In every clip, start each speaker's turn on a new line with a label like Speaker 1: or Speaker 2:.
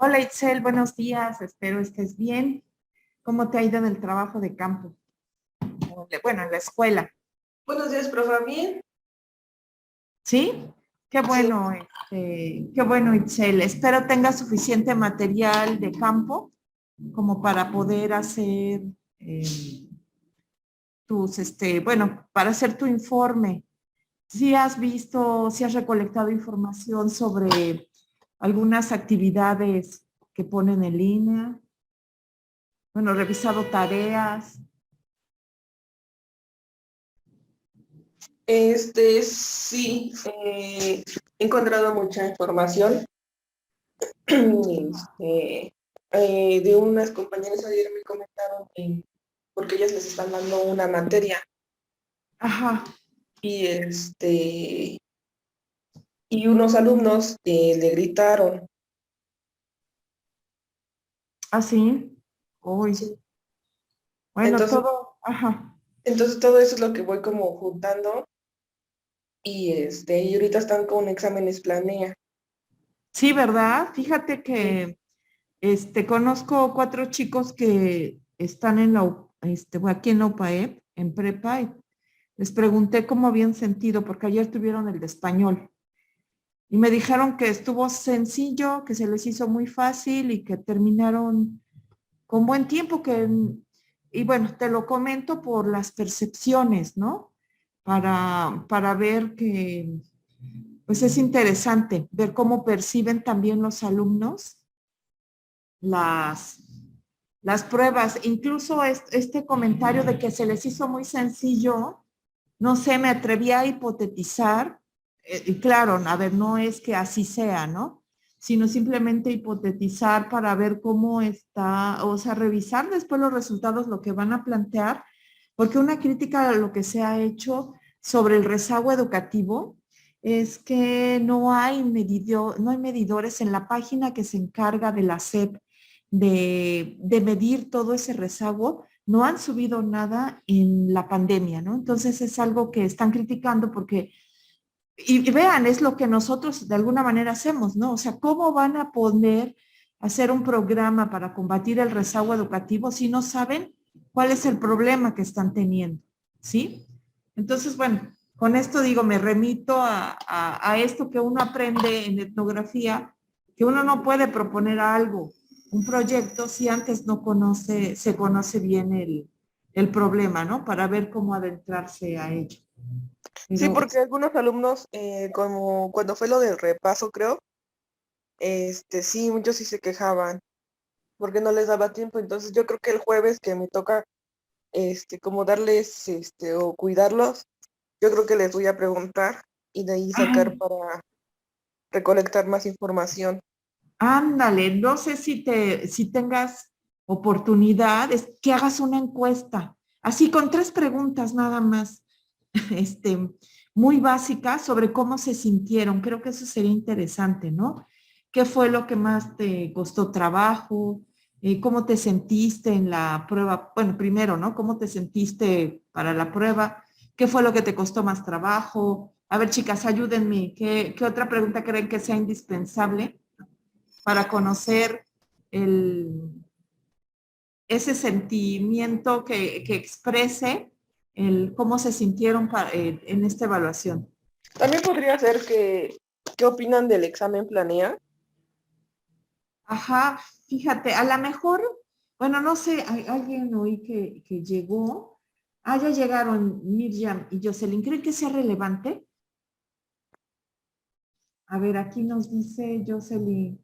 Speaker 1: Hola Itzel, buenos días, espero estés bien. ¿Cómo te ha ido en el trabajo de campo? Bueno, en la escuela.
Speaker 2: Buenos días, profe. Bien.
Speaker 1: ¿Sí?
Speaker 2: Sí,
Speaker 1: Qué bueno Itzel. Espero tengas suficiente material de campo como para poder hacer eh, para hacer tu informe. Si has visto, si has recolectado información sobre algunas actividades que ponen en línea, bueno, revisado tareas.
Speaker 2: sí, he encontrado mucha información de unas compañeras ayer me comentaron porque ellas les están dando una materia
Speaker 1: Ajá,
Speaker 2: y y unos alumnos le gritaron.
Speaker 1: así. Uy,
Speaker 2: Sí.
Speaker 1: bueno,
Speaker 2: Entonces,
Speaker 1: todo, ajá.
Speaker 2: entonces todo eso es lo que voy como juntando y ahorita están con exámenes planea.
Speaker 1: Sí, ¿verdad? Fíjate
Speaker 2: Sí.
Speaker 1: que conozco cuatro chicos que están en bueno, aquí en la UPAEP, en prepa, y les pregunté cómo habían sentido, porque ayer tuvieron el de español, y me dijeron que estuvo sencillo, que se les hizo muy fácil y que terminaron con buen tiempo, y bueno, te lo comento por las percepciones, ¿no? Para ver que pues es interesante ver cómo perciben también los alumnos las, las pruebas. Incluso este comentario de que se les hizo muy sencillo, no sé, me atreví a hipotetizar, y claro, a ver, no es que así sea, ¿no? Sino simplemente hipotetizar para ver cómo está, o sea, revisar después los resultados, lo que van a plantear, porque una crítica a lo que se ha hecho sobre el rezago educativo es que no hay medidores en la página que se encarga de la SEP de medir todo ese rezago, no han subido nada en la pandemia, ¿no? Entonces es algo que están criticando porque, y vean, es lo que nosotros de alguna manera hacemos, ¿no? O sea, ¿cómo van a poder hacer un programa para combatir el rezago educativo si no saben cuál es el problema que están teniendo? ¿Sí? Entonces, bueno, con esto digo, me remito a esto que uno aprende en etnografía, que uno no puede proponer algo, un proyecto, si antes no se conoce bien el problema, ¿no? Para ver cómo adentrarse a ello.
Speaker 2: Sí,
Speaker 1: Pero
Speaker 2: porque algunos alumnos, como cuando fue lo del repaso, creo, sí, muchos sí se quejaban porque no les daba tiempo. Entonces yo creo que el jueves que me toca, como darles, o cuidarlos, yo creo que les voy a preguntar y de ahí sacar
Speaker 1: ay,
Speaker 2: para recolectar más información.
Speaker 1: ándale, no sé si tengas oportunidad, es que hagas una encuesta, así con tres preguntas nada más, este, muy básicas sobre cómo se sintieron. Creo que eso sería interesante, ¿no? ¿Qué fue lo que más te costó trabajo? ¿Cómo te sentiste en la prueba? Bueno, primero, ¿no? ¿Cómo te sentiste para la prueba? ¿Qué fue lo que te costó más trabajo? A ver, chicas, ayúdenme. ¿Qué otra pregunta creen que sea indispensable para conocer ese sentimiento que exprese cómo se sintieron en esta evaluación?
Speaker 2: También podría ser ¿qué opinan del examen planea?
Speaker 1: Ajá, fíjate, a lo mejor, bueno, no sé, hay alguien hoy que llegó. Ah, ya llegaron Miriam y Jocelyn. ¿Creen que sea relevante? A ver, aquí nos dice Jocelyn.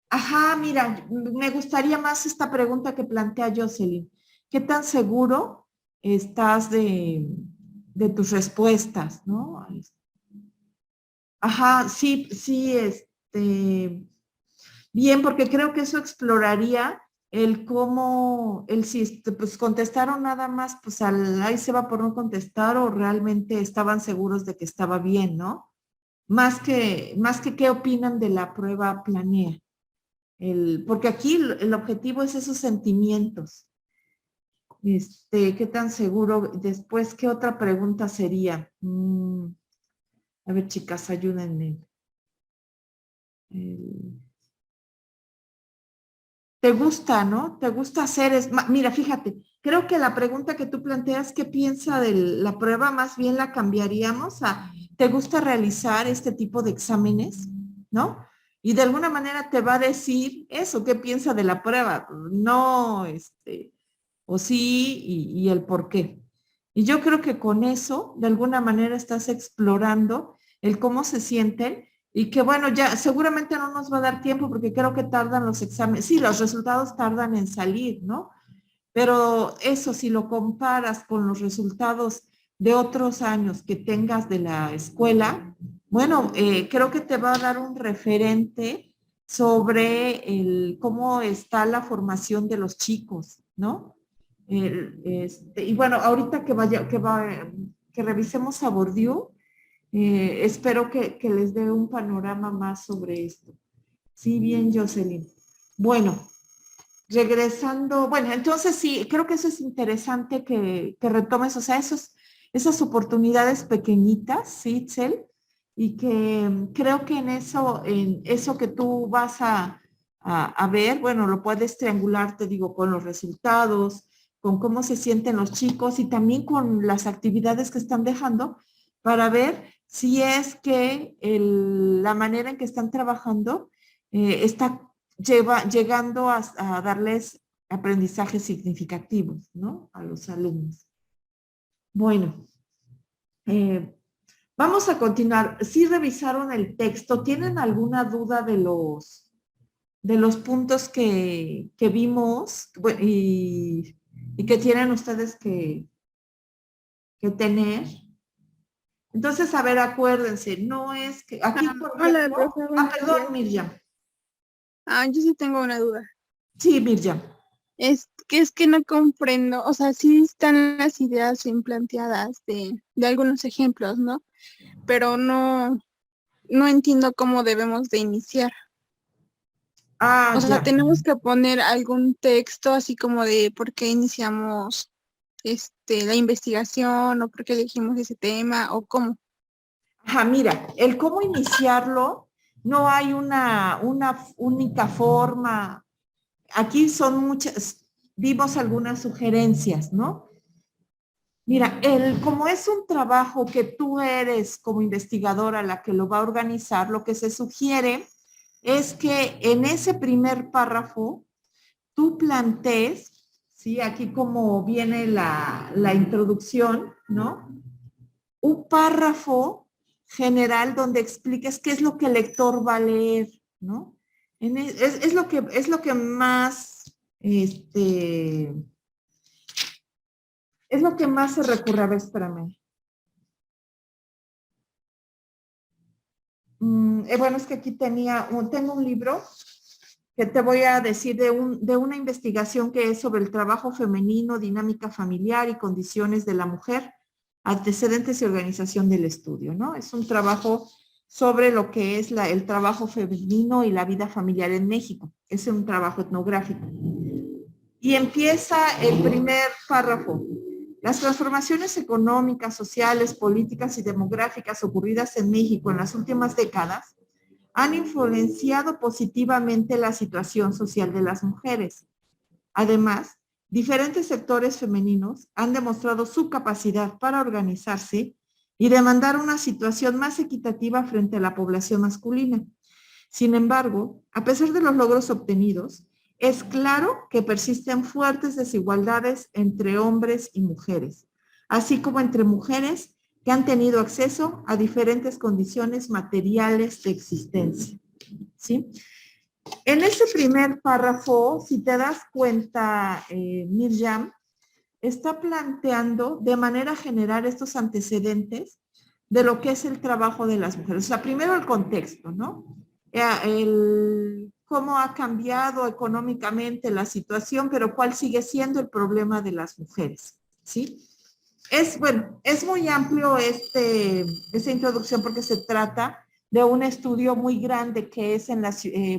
Speaker 1: Ajá, mira, me gustaría más esta pregunta que plantea Jocelyn. ¿Qué tan seguro estás de tus respuestas, no? Ajá, sí, sí, bien, porque creo que eso exploraría el cómo, el si pues contestaron nada más, pues ahí se va por no contestar o realmente estaban seguros de que estaba bien, ¿no? Más que qué opinan de la prueba planea. Porque aquí el objetivo es esos sentimientos. ¿Qué tan seguro? Después, ¿qué otra pregunta sería? A ver, chicas, ayúdenme. te gusta, ¿no? Te gusta hacer, mira, fíjate, creo que la pregunta que tú planteas, ¿qué piensa de la prueba? Más bien la cambiaríamos a, ¿te gusta realizar este tipo de exámenes? ¿No? Y de alguna manera te va a decir eso, ¿qué piensa de la prueba? No, o sí, y el por qué. Y yo creo que con eso, de alguna manera, estás explorando el cómo se sienten y que bueno, ya seguramente no nos va a dar tiempo porque creo que tardan los exámenes. Sí, los resultados tardan en salir, ¿no? Pero eso, si lo comparas con los resultados de otros años que tengas de la escuela, bueno, creo que te va a dar un referente sobre cómo está la formación de los chicos, ¿no? Y bueno, ahorita que revisemos a Bourdieu, espero que les dé un panorama más sobre esto. Sí, bien, Jocelyn. Bueno, regresando, bueno, entonces sí, creo que eso es interesante que retomes, o sea, esas oportunidades pequeñitas, ¿sí, Itzel? Y que creo que en eso que tú vas a ver, bueno, lo puedes triangular, te digo, con los resultados, con cómo se sienten los chicos y también con las actividades que están dejando para ver si es que la manera en que están trabajando está llegando a darles aprendizajes significativos, ¿no? A los alumnos. Bueno, eh, vamos a continuar. Si revisaron el texto, ¿tienen alguna duda de los puntos que vimos y que tienen ustedes que tener? Entonces, a ver, acuérdense, no es que aquí, por
Speaker 3: Hola,
Speaker 1: ejemplo,
Speaker 3: Rosa, buenos días.
Speaker 1: perdón, Miriam.
Speaker 3: Yo sí tengo una duda.
Speaker 1: Sí, Miriam.
Speaker 3: Es que no comprendo, o sea, sí están las ideas bien planteadas de algunos ejemplos, ¿no? Pero no entiendo cómo debemos de iniciar.
Speaker 1: Ah,
Speaker 3: O sea,
Speaker 1: ya.
Speaker 3: tenemos que poner algún texto así como de por qué iniciamos la investigación o por qué elegimos ese tema o cómo.
Speaker 1: Ajá, mira, el cómo iniciarlo, no hay una única forma. Aquí son muchas, vimos algunas sugerencias, ¿no? Mira, como es un trabajo que tú eres como investigadora la que lo va a organizar, lo que se sugiere es que en ese primer párrafo tú plantees, ¿sí? Aquí como viene la introducción, ¿no? Un párrafo general donde expliques qué es lo que el lector va a leer, ¿no? Es lo que más, es lo que más se recurre. A ver, espérame. Bueno, es que aquí tengo un libro que te voy a decir de una investigación que es sobre el trabajo femenino, dinámica familiar y condiciones de la mujer, antecedentes y organización del estudio, ¿no? Es un trabajo sobre lo que es el trabajo femenino y la vida familiar en México. Es un trabajo etnográfico. Y empieza el primer párrafo. Las transformaciones económicas, sociales, políticas y demográficas ocurridas en México en las últimas décadas han influenciado positivamente la situación social de las mujeres. Además, diferentes sectores femeninos han demostrado su capacidad para organizarse y demandar una situación más equitativa frente a la población masculina. Sin embargo, a pesar de los logros obtenidos, es claro que persisten fuertes desigualdades entre hombres y mujeres, así como entre mujeres que han tenido acceso a diferentes condiciones materiales de existencia. ¿Sí? En ese primer párrafo, si te das cuenta, Miriam, está planteando de manera general estos antecedentes de lo que es el trabajo de las mujeres. O sea, primero el contexto, ¿no? Cómo ha cambiado económicamente la situación, pero cuál sigue siendo el problema de las mujeres, ¿sí? Bueno, es muy amplio esta introducción porque se trata de un estudio muy grande que es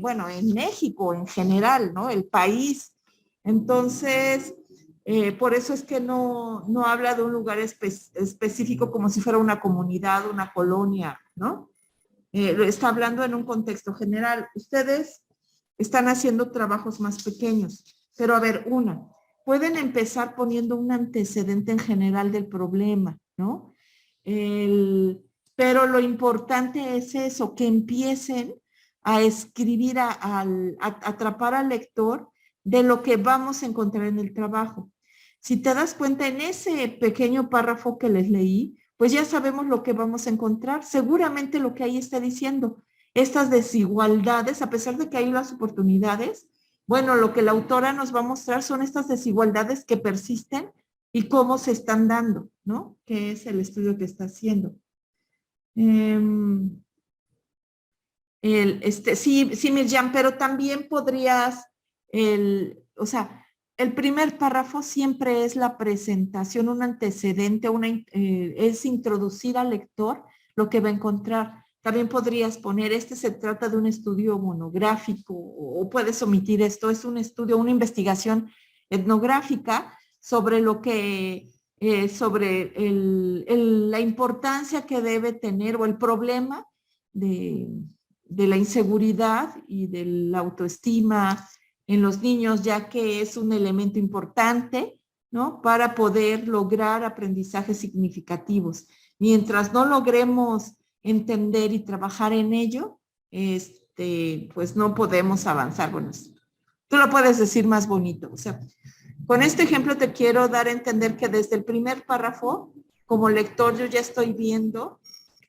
Speaker 1: bueno, en México en general, ¿no? El país. Entonces, por eso es que no habla de un lugar específico como si fuera una comunidad, una colonia, ¿no? Está hablando en un contexto general. Ustedes están haciendo trabajos más pequeños. Pero a ver, pueden empezar poniendo un antecedente en general del problema, ¿no? Pero lo importante es eso, que empiecen a escribir, a atrapar al lector de lo que vamos a encontrar en el trabajo. Si te das cuenta, en ese pequeño párrafo que les leí, pues ya sabemos lo que vamos a encontrar. Seguramente lo que ahí está diciendo, estas desigualdades, a pesar de que hay las oportunidades, bueno, lo que la autora nos va a mostrar son estas desigualdades que persisten y cómo se están dando, ¿no? Que es el estudio que está haciendo. Sí, Mirjam, pero también podrías, o sea, el primer párrafo siempre es la presentación, un antecedente, es introducir al lector lo que va a encontrar. También podrías poner, se trata de un estudio monográfico, o puedes omitir esto, es un estudio, una investigación etnográfica sobre lo que, sobre la importancia que debe tener o el problema de la inseguridad y de la autoestima en los niños, ya que es un elemento importante, ¿no? Para poder lograr aprendizajes significativos. Mientras no logremos entender y trabajar en ello, pues no podemos avanzar. Bueno, tú lo puedes decir más bonito. O sea, con este ejemplo te quiero dar a entender que desde el primer párrafo, como lector, yo ya estoy viendo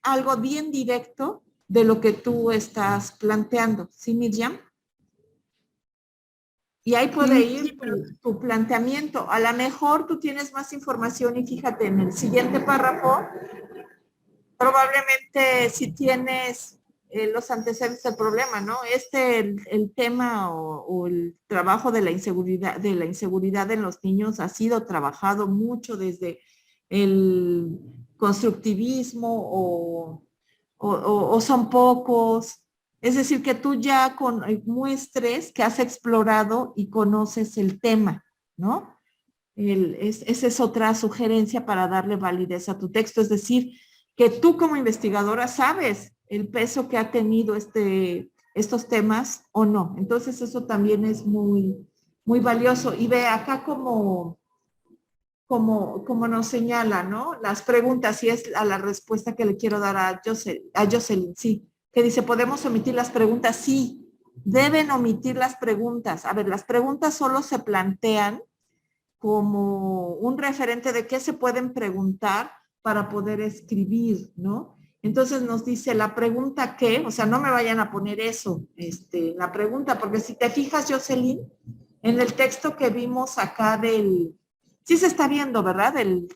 Speaker 1: algo bien directo de lo que tú estás planteando. ¿Sí, Mirjam? Y ahí puede ir tu planteamiento. A lo mejor tú tienes más información y fíjate en el siguiente párrafo, probablemente si tienes los antecedentes del problema, ¿no? El tema o el trabajo de la inseguridad en los niños ha sido trabajado mucho desde el constructivismo o son pocos. Es decir, que tú ya muestres que has explorado y conoces el tema, ¿no? Esa es otra sugerencia para darle validez a tu texto. Es decir, que tú como investigadora sabes el peso que ha tenido estos temas o no. Entonces eso también es muy, muy valioso. Y ve acá como nos señala, ¿no? Las preguntas, y es a la respuesta que le quiero dar a Jocelyn, sí, que dice, ¿podemos omitir las preguntas? Sí, deben omitir las preguntas. A ver, las preguntas solo se plantean como un referente de qué se pueden preguntar para poder escribir, ¿no? Entonces nos dice la pregunta qué, o sea, no me vayan a poner eso, la pregunta, porque si te fijas, Jocelyn, en el texto que vimos acá sí se está viendo, ¿verdad? El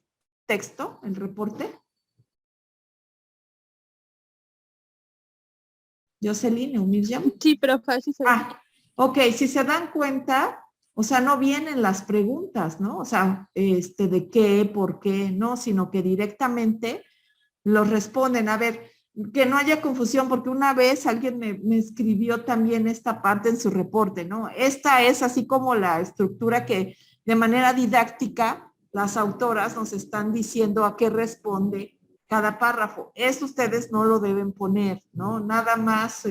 Speaker 1: texto, el reporte. Jocelyn, Mirjam.
Speaker 3: Sí, profe, sí se ve.
Speaker 1: Ok, si se dan cuenta, o sea, no vienen las preguntas, ¿no? O sea, de qué, por qué, no, sino que directamente los responden. A ver, que no haya confusión, porque una vez alguien me escribió también esta parte en su reporte, ¿no? Esta es así como la estructura que de manera didáctica las autoras nos están diciendo a qué responde cada párrafo. Eso ustedes no lo deben poner, ¿no? Nada más,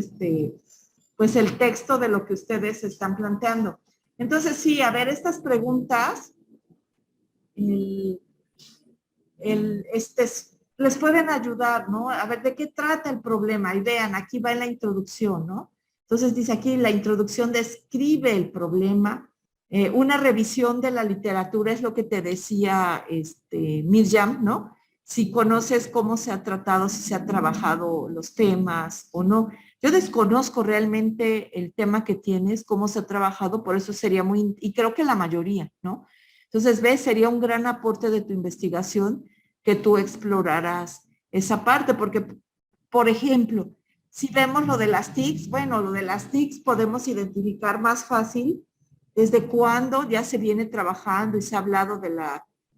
Speaker 1: pues el texto de lo que ustedes están planteando. Entonces, sí, a ver, estas preguntas, les pueden ayudar, ¿no? A ver, ¿de qué trata el problema? Y vean, aquí va en la introducción, ¿no? Entonces dice aquí, la introducción describe el problema. Una revisión de la literatura es lo que te decía Mirjam, ¿no? Si conoces cómo se ha tratado, si se ha trabajado los temas o no. Yo desconozco realmente el tema que tienes, cómo se ha trabajado, por eso sería y creo que la mayoría, ¿no? Entonces, ves, sería un gran aporte de tu investigación que tú exploraras esa parte, porque, por ejemplo, si vemos lo de las TICs, bueno, lo de las TICs podemos identificar más fácil desde cuándo ya se viene trabajando y se ha hablado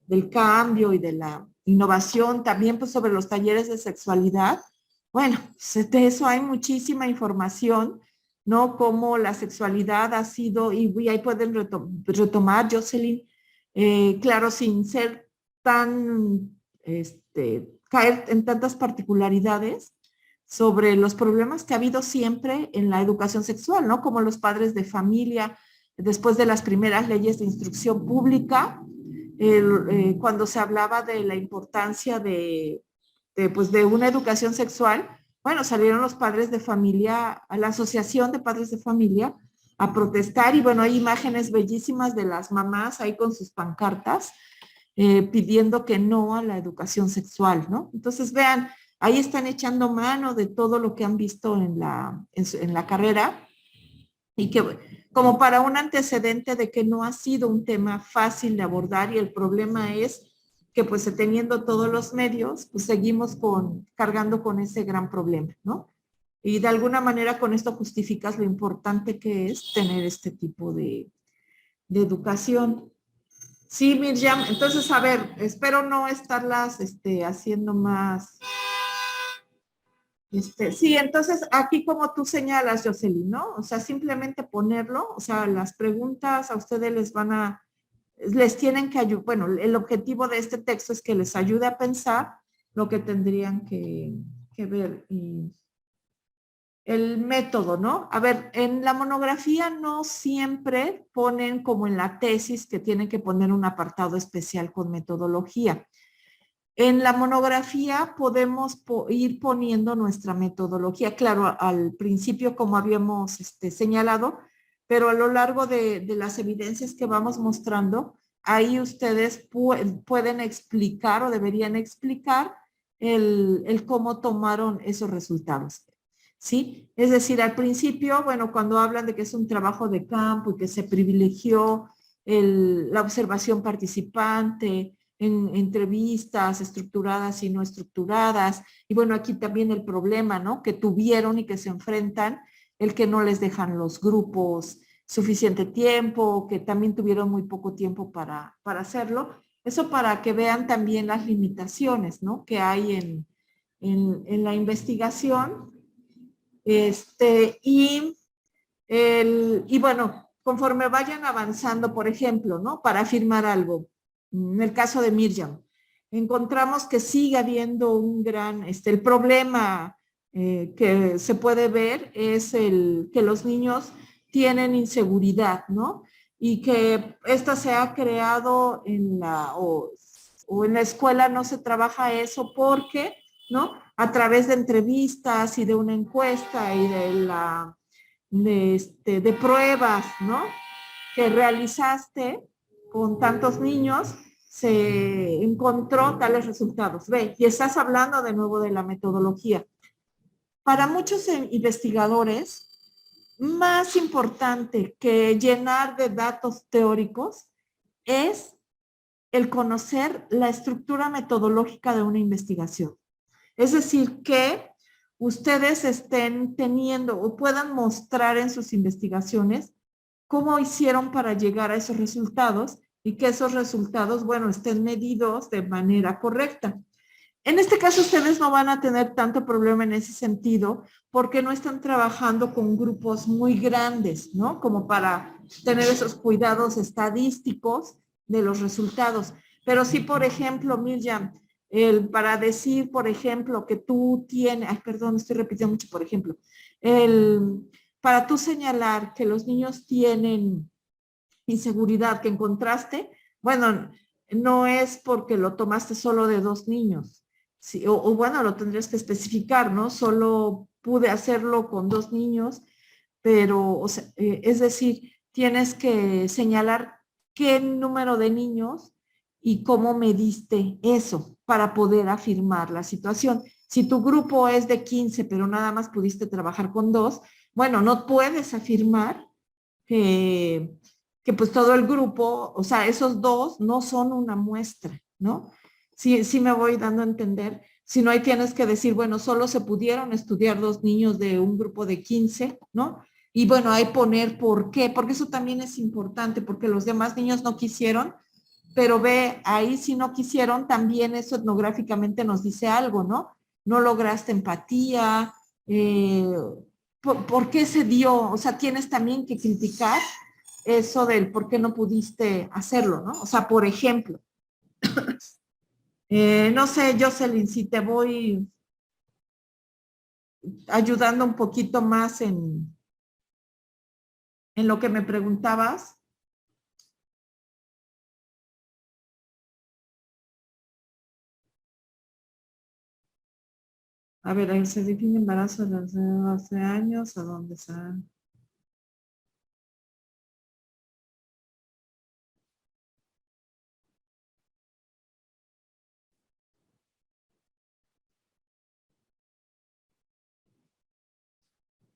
Speaker 1: del cambio y de la innovación, también pues sobre los talleres de sexualidad. Bueno, pues, de eso hay muchísima información, ¿no? Cómo la sexualidad ha sido, y ahí pueden retomar, Jocelyn, claro, sin ser tan, caer en tantas particularidades, sobre los problemas que ha habido siempre en la educación sexual, ¿no? Como los padres de familia, después de las primeras leyes de instrucción pública, cuando se hablaba de la importancia pues de una educación sexual, bueno, salieron los padres de familia, a la Asociación de Padres de Familia, a protestar y bueno, hay imágenes bellísimas de las mamás ahí con sus pancartas pidiendo que no a la educación sexual, ¿no? Entonces, vean, ahí están echando mano de todo lo que han visto en la carrera y que como para un antecedente de que no ha sido un tema fácil de abordar y el problema es que pues teniendo todos los medios, pues seguimos cargando con ese gran problema, ¿no? Y de alguna manera con esto justificas lo importante que es tener este tipo de educación. Sí, Miriam, entonces, a ver, espero no estarlas haciendo más. Sí, entonces aquí como tú señalas, Jocelyn, ¿no? O sea, simplemente ponerlo, o sea, las preguntas a ustedes les tienen que ayudar, bueno, el objetivo de este texto es que les ayude a pensar lo que tendrían que ver. Y el método, ¿no? A ver, en la monografía no siempre ponen como en la tesis que tienen que poner un apartado especial con metodología. En la monografía podemos ir poniendo nuestra metodología, claro, al principio como habíamos señalado, pero a lo largo de las evidencias que vamos mostrando, ahí ustedes pueden explicar o deberían explicar el cómo tomaron esos resultados. ¿Sí? Es decir, al principio, bueno, cuando hablan de que es un trabajo de campo y que se privilegió la observación participante, en entrevistas estructuradas y no estructuradas. Y bueno, aquí también el problema, ¿no? Que tuvieron y que se enfrentan, el que no les dejan los grupos suficiente tiempo, que también tuvieron muy poco tiempo para hacerlo. Eso para que vean también las limitaciones, ¿no? Que hay en la investigación. Y bueno, conforme vayan avanzando, por ejemplo, ¿no? Para afirmar algo, en el caso de Miriam, encontramos que sigue habiendo un gran, el problema que se puede ver es que los niños tienen inseguridad, ¿no? Y que esta se ha creado o en la escuela no se trabaja eso porque, ¿no? A través de entrevistas y de una encuesta y de pruebas, ¿no? Que realizaste con tantos niños, se encontró tales resultados. Ve, y estás hablando de nuevo de la metodología. Para muchos investigadores, más importante que llenar de datos teóricos es el conocer la estructura metodológica de una investigación. Es decir, que ustedes estén teniendo o puedan mostrar en sus investigaciones cómo hicieron para llegar a esos resultados y que esos resultados, bueno, estén medidos de manera correcta. En este caso, ustedes no van a tener tanto problema en ese sentido porque no están trabajando con grupos muy grandes, ¿no? Como para tener esos cuidados estadísticos de los resultados. Pero sí, por ejemplo, Miriam, para decir, por ejemplo, que tú tienes, ay, perdón, estoy repitiendo mucho, por ejemplo, para tú señalar que los niños tienen inseguridad que encontraste, bueno, no es porque lo tomaste solo de 2 niños, sí, o bueno, lo tendrías que especificar, ¿no? Solo pude hacerlo con 2 niños, pero, o sea, es decir, tienes que señalar qué número de niños y cómo mediste eso para poder afirmar la situación. Si tu grupo es de 15, pero nada más pudiste trabajar con 2, bueno, no puedes afirmar que pues todo el grupo, o sea, esos 2 no son una muestra, ¿no? Sí me voy dando a entender. Si no, ahí tienes que decir, bueno, solo se pudieron estudiar 2 niños de un grupo de 15, ¿no? Y bueno, ahí poner por qué, porque eso también es importante, porque los demás niños no quisieron, pero ve, ahí si no quisieron, también eso etnográficamente nos dice algo, ¿no? No lograste empatía, ¿por qué se dio? O sea, tienes también que criticar eso del por qué no pudiste hacerlo, ¿no? O sea, por ejemplo, no sé, Jocelyn, si te voy ayudando un poquito más en lo que me preguntabas. A ver, ahí se define embarazo de los 12 años, ¿a dónde están?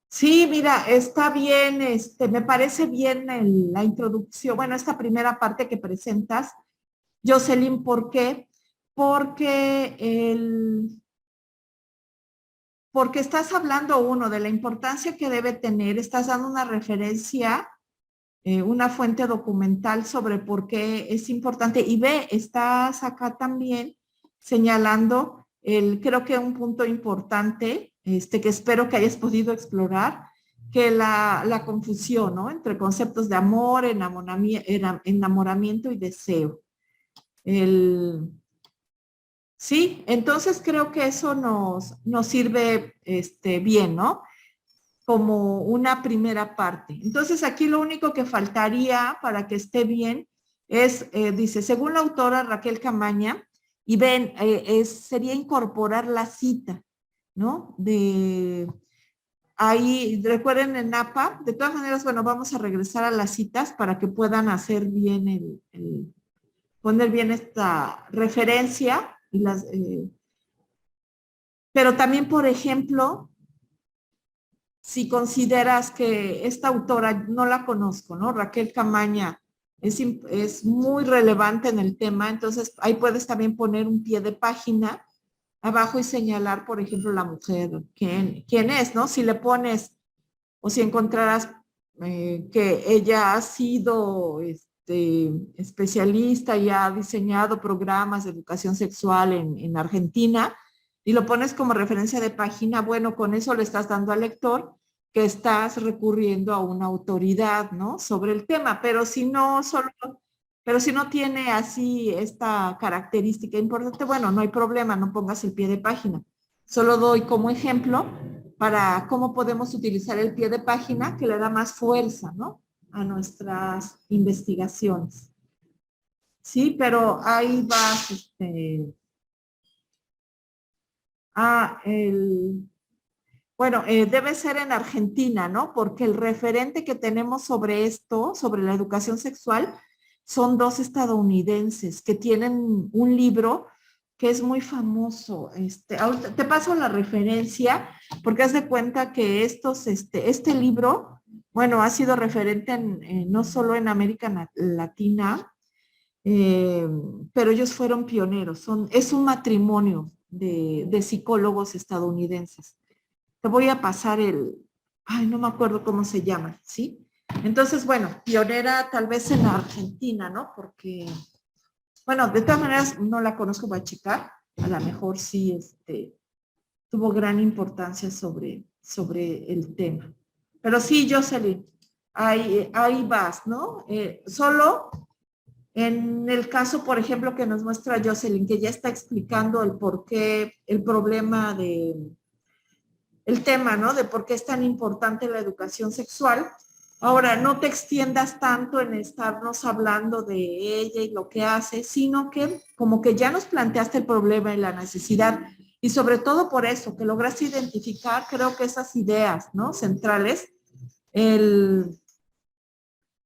Speaker 1: Sí, mira, está bien, me parece bien la introducción, bueno, esta primera parte que presentas, Jocelyn, ¿por qué? Porque porque estás hablando uno de la importancia que debe tener, estás dando una referencia, una fuente documental sobre por qué es importante. Y ve, estás acá también señalando creo que un punto importante, que espero que hayas podido explorar, que la confusión, ¿no? Entre conceptos de amor, enamoramiento y deseo. Sí, entonces creo que eso nos sirve bien, ¿no? Como una primera parte. Entonces aquí lo único que faltaría para que esté bien es, dice, según la autora Raquel Camaña, y ven, sería incorporar la cita, ¿no? Ahí, recuerden en APA, de todas maneras, bueno, vamos a regresar a las citas para que puedan hacer bien poner bien esta referencia y pero también, por ejemplo, si consideras que esta autora, no la conozco, ¿no? Raquel Camaña es muy relevante en el tema, entonces ahí puedes también poner un pie de página abajo y señalar, por ejemplo, la mujer, quién es, ¿no? Si le pones o si encontrarás que ella ha sido especialista y ha diseñado programas de educación sexual en Argentina y lo pones como referencia de página, bueno, con eso le estás dando al lector que estás recurriendo a una autoridad, ¿no? Sobre el tema, pero si no tiene así esta característica importante, bueno, no hay problema, no pongas el pie de página. Solo doy como ejemplo para cómo podemos utilizar el pie de página que le da más fuerza, ¿no? A nuestras investigaciones. Sí, pero ahí va, bueno, debe ser en Argentina, ¿no? Porque el referente que tenemos sobre esto, sobre la educación sexual, son dos estadounidenses que tienen un libro que es muy famoso. Ahorita te paso la referencia porque haz de cuenta que este libro, bueno, ha sido referente no solo en América Latina, eh, pero ellos fueron pioneros. Es un matrimonio de psicólogos estadounidenses. Te voy a pasar ay, no me acuerdo cómo se llama, ¿sí? Entonces, bueno, pionera tal vez en la Argentina, ¿no? Porque, bueno, de todas maneras no la conozco, voy a checar. A lo mejor sí, tuvo gran importancia sobre el tema. Pero sí, Jocelyn, ahí vas, ¿no? Solo en el caso, por ejemplo, que nos muestra Jocelyn, que ya está explicando el por qué, el problema el tema, ¿no? De por qué es tan importante la educación sexual. Ahora, no te extiendas tanto en estarnos hablando de ella y lo que hace, sino que como que ya nos planteaste el problema y la necesidad, y sobre todo por eso, que lograste identificar, creo que esas ideas, ¿no? Centrales,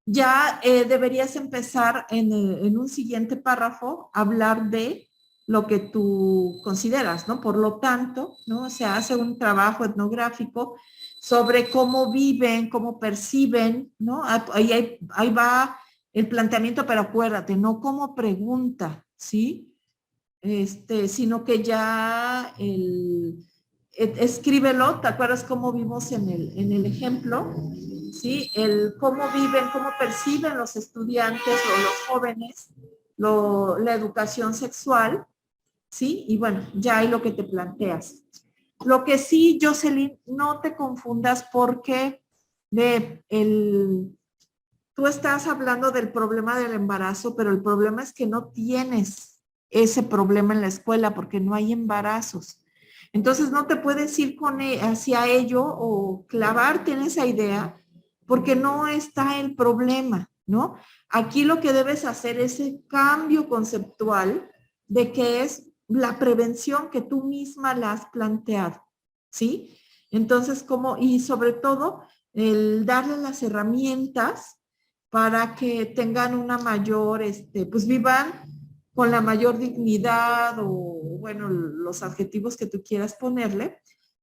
Speaker 1: ya deberías empezar en un siguiente párrafo a hablar de lo que tú consideras, ¿no? Por lo tanto, ¿no? Se hace un trabajo etnográfico sobre cómo viven, cómo perciben, ¿no? Ahí va el planteamiento, pero acuérdate, no como pregunta, ¿sí? Sino que ya escríbelo, ¿te acuerdas cómo vimos en el ejemplo? ¿Sí? El cómo viven, cómo perciben los estudiantes o los jóvenes la educación sexual, ¿sí? Y bueno, ya hay lo que te planteas. Lo que sí, Jocelyn, no te confundas porque tú estás hablando del problema del embarazo, pero el problema es que no tienes ese problema en la escuela porque no hay embarazos. Entonces no te puedes ir hacia ello o clavarte en esa idea porque no está el problema, ¿no? Aquí lo que debes hacer es ese cambio conceptual de que es la prevención que tú misma la has planteado, ¿sí? Entonces, y sobre todo, el darle las herramientas para que tengan una mayor, pues vivan con la mayor dignidad o, bueno, los adjetivos que tú quieras ponerle,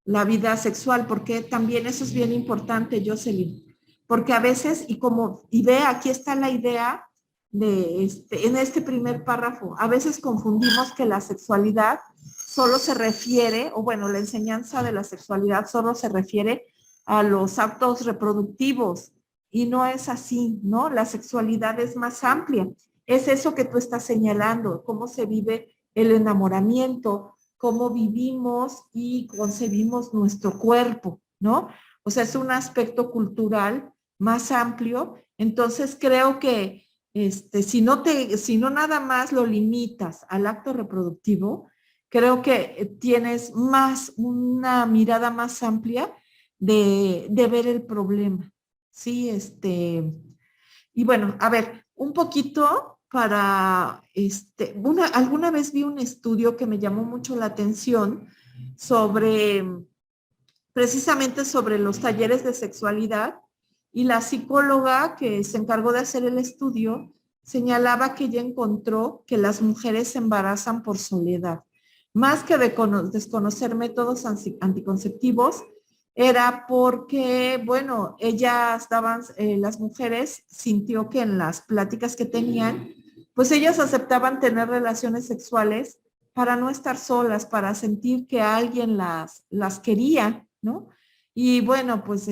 Speaker 1: la vida sexual, porque también eso es bien importante, Jocelyn, porque a veces, y ve, aquí está la idea en este primer párrafo, a veces confundimos que la sexualidad solo se refiere, o bueno, la enseñanza de la sexualidad solo se refiere a los actos reproductivos, y no es así, ¿no? La sexualidad es más amplia. Es eso que tú estás señalando, cómo se vive el enamoramiento, cómo vivimos y concebimos nuestro cuerpo, ¿no? O sea, es un aspecto cultural más amplio. Entonces creo que si no nada más lo limitas al acto reproductivo, creo que tienes una mirada más amplia de ver el problema. Sí, y bueno, a ver, un poquito para, alguna vez vi un estudio que me llamó mucho la atención precisamente sobre los talleres de sexualidad, y la psicóloga que se encargó de hacer el estudio señalaba que ella encontró que las mujeres se embarazan por soledad. Más que desconocer métodos anticonceptivos, era porque, bueno, las mujeres sintió que en las pláticas que tenían, pues ellas aceptaban tener relaciones sexuales para no estar solas, para sentir que alguien las quería, ¿no? Y bueno, pues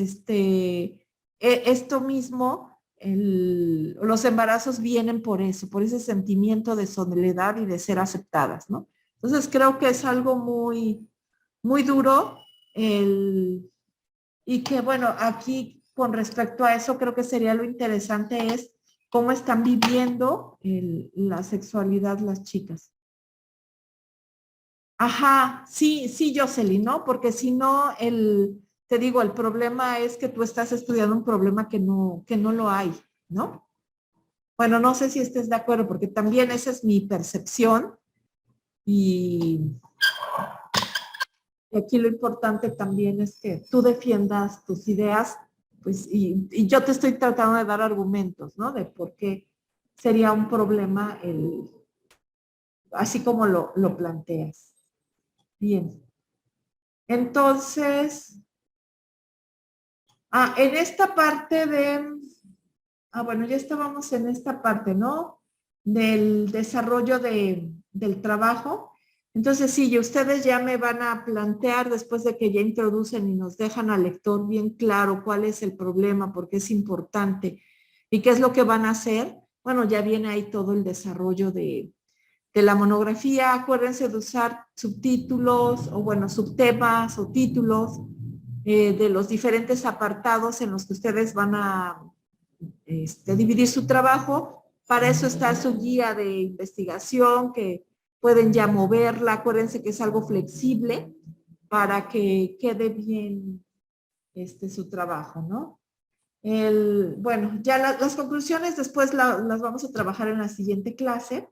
Speaker 1: esto mismo, los embarazos vienen por eso, por ese sentimiento de soledad y de ser aceptadas, ¿no? Entonces creo que es algo muy, muy duro y que bueno, aquí con respecto a eso creo que sería lo interesante es cómo están viviendo la sexualidad las chicas. Ajá, sí, sí, Jocelyn, ¿no? Porque si no, te digo, el problema es que tú estás estudiando un problema que no lo hay, ¿no? Bueno, no sé si estés de acuerdo, porque también esa es mi percepción y aquí lo importante también es que tú defiendas tus ideas, pues, y yo te estoy tratando de dar argumentos, ¿no? De por qué sería un problema así como lo planteas. Bien. Entonces, en esta parte bueno, ya estábamos en esta parte, ¿no? Del desarrollo del trabajo. Entonces, sí, ustedes ya me van a plantear después de que ya introducen y nos dejan al lector bien claro cuál es el problema, por qué es importante y qué es lo que van a hacer. Bueno, ya viene ahí todo el desarrollo de la monografía. Acuérdense de usar subtítulos o, bueno, subtemas o títulos de los diferentes apartados en los que ustedes van a dividir su trabajo. Para eso está su guía de investigación, que pueden ya moverla. Acuérdense que es algo flexible para que quede bien su trabajo, ¿no? Bueno, ya las conclusiones después las vamos a trabajar en la siguiente clase.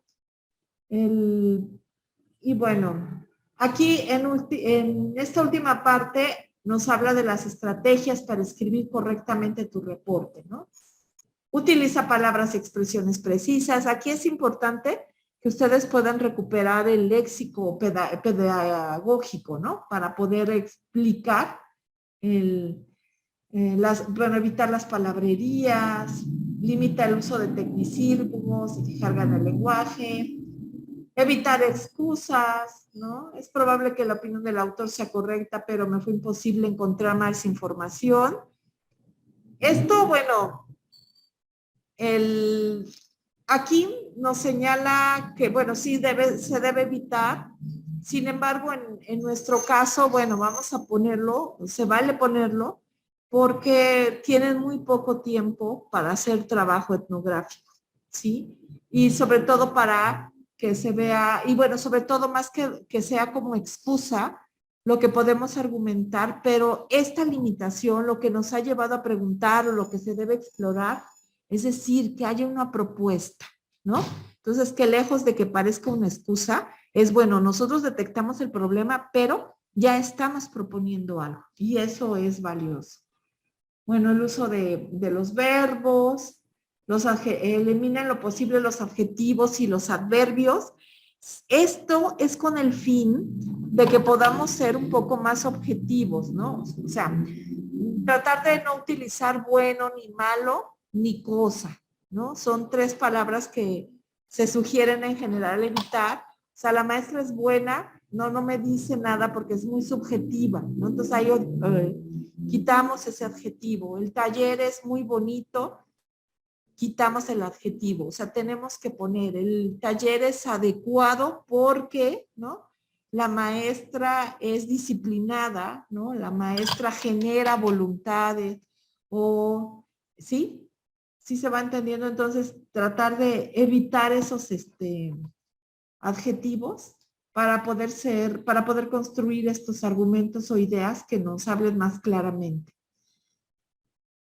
Speaker 1: Y bueno, aquí en esta última parte nos habla de las estrategias para escribir correctamente tu reporte, ¿no? Utiliza palabras y expresiones precisas. Aquí es importante que ustedes puedan recuperar el léxico pedagógico, ¿no? Para poder explicar evitar las palabrerías, limita el uso de tecnicismos y carga en el lenguaje, evitar excusas, ¿no? Es probable que la opinión del autor sea correcta, pero me fue imposible encontrar más información. Esto, bueno, aquí nos señala que, bueno, sí se debe evitar. Sin embargo, en nuestro caso, bueno, vamos a ponerlo, se vale ponerlo, porque tienen muy poco tiempo para hacer trabajo etnográfico, ¿sí? Y sobre todo para que se vea, y bueno, sobre todo más que sea como excusa, lo que podemos argumentar, pero esta limitación, lo que nos ha llevado a preguntar o lo que se debe explorar, es decir, que haya una propuesta, ¿no? Entonces, que lejos de que parezca una excusa, es bueno, nosotros detectamos el problema, pero ya estamos proponiendo algo y eso es valioso. Bueno, el uso de los verbos, eliminen lo posible los adjetivos y los adverbios. Esto es con el fin de que podamos ser un poco más objetivos, ¿no? O sea, tratar de no utilizar bueno ni malo ni cosa, ¿no? Son 3 palabras que se sugieren en general evitar. O sea, la maestra es buena, no me dice nada porque es muy subjetiva, ¿no? Entonces ahí quitamos ese adjetivo. El taller es muy bonito, quitamos el adjetivo. O sea, tenemos que poner el taller es adecuado porque, ¿no? La maestra es disciplinada, ¿no? La maestra genera voluntades o, ¿sí? ¿Sí se va entendiendo? Entonces, tratar de evitar esos adjetivos para poder construir estos argumentos o ideas que nos hablen más claramente.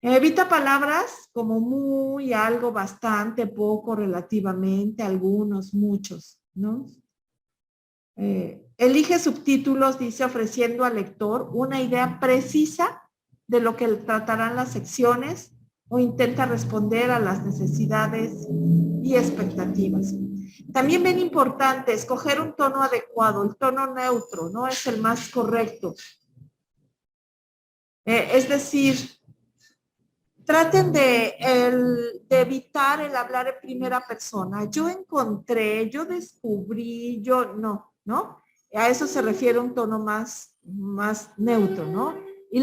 Speaker 1: Evita palabras como muy, algo, bastante, poco, relativamente, algunos, muchos, ¿no? Elige subtítulos, dice, ofreciendo al lector una idea precisa de lo que tratarán las secciones o intenta responder a las necesidades y expectativas. También bien importante, escoger un tono adecuado, el tono neutro, no es el más correcto. Es decir, traten de evitar el hablar en primera persona. Yo encontré, yo descubrí, yo no, ¿no? A eso se refiere un tono más neutro, ¿no? Y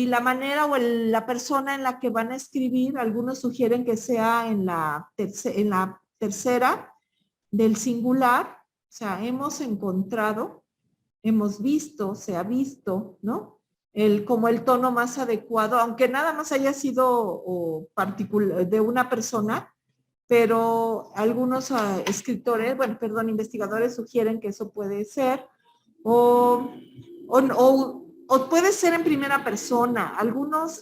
Speaker 1: la manera o la persona en la que van a escribir, algunos sugieren que sea en la tercera del singular, o sea, hemos encontrado, hemos visto, se ha visto, ¿no? Como el tono más adecuado, aunque nada más haya sido particular de una persona, pero algunos escritores, investigadores sugieren que eso puede ser, o puede ser en primera persona.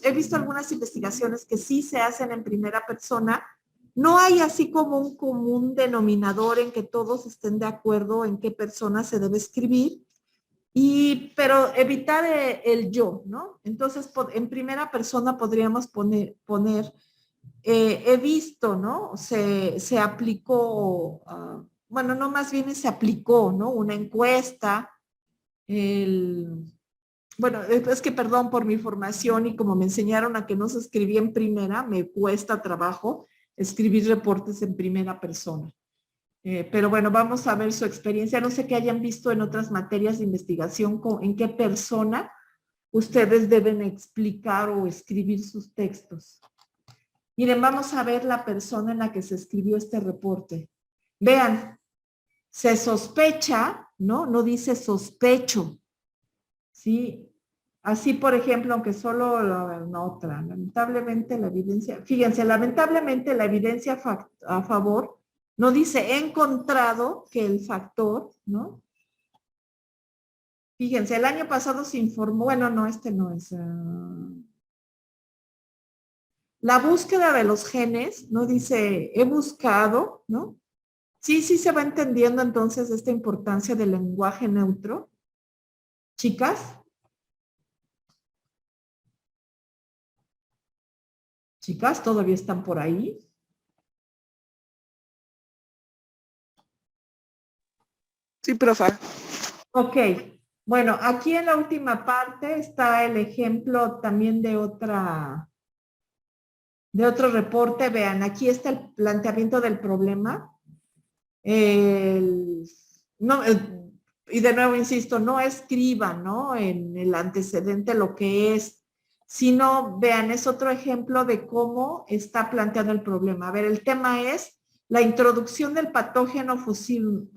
Speaker 1: He visto algunas investigaciones que sí se hacen en primera persona. No hay así como un común denominador en que todos estén de acuerdo en qué persona se debe escribir, pero evitar el yo, ¿no? Entonces, en primera persona podríamos poner he visto, ¿no? Se aplicó, no más bien se aplicó, ¿no? Una encuesta, es que perdón por mi formación y como me enseñaron a que no se escribía en primera, me cuesta trabajo escribir reportes en primera persona. Pero bueno, vamos a ver su experiencia. No sé qué hayan visto en otras materias de investigación, en qué persona ustedes deben explicar o escribir sus textos. Miren, vamos a ver la persona en la que se escribió este reporte. Vean, se sospecha, ¿no? No dice sospecho, ¿sí? Así, por ejemplo, aunque solo la otra, lamentablemente la evidencia, fíjense, lamentablemente la evidencia a favor no dice he encontrado que el factor, ¿no? Fíjense, el año pasado se informó, bueno, no, este no es. La búsqueda de los genes, no dice he buscado, ¿no? Sí se va entendiendo entonces esta importancia del lenguaje neutro. Chicas. Chicas, ¿todavía están por ahí?
Speaker 2: Sí, profa.
Speaker 1: Ok. Bueno, aquí en la última parte está el ejemplo también de otro reporte. Vean, aquí está el planteamiento del problema. Y de nuevo insisto, no escriban, ¿no? En el antecedente lo que es, sino vean, es otro ejemplo de cómo está planteado el problema. A ver, el tema es la introducción del patógeno Fusarium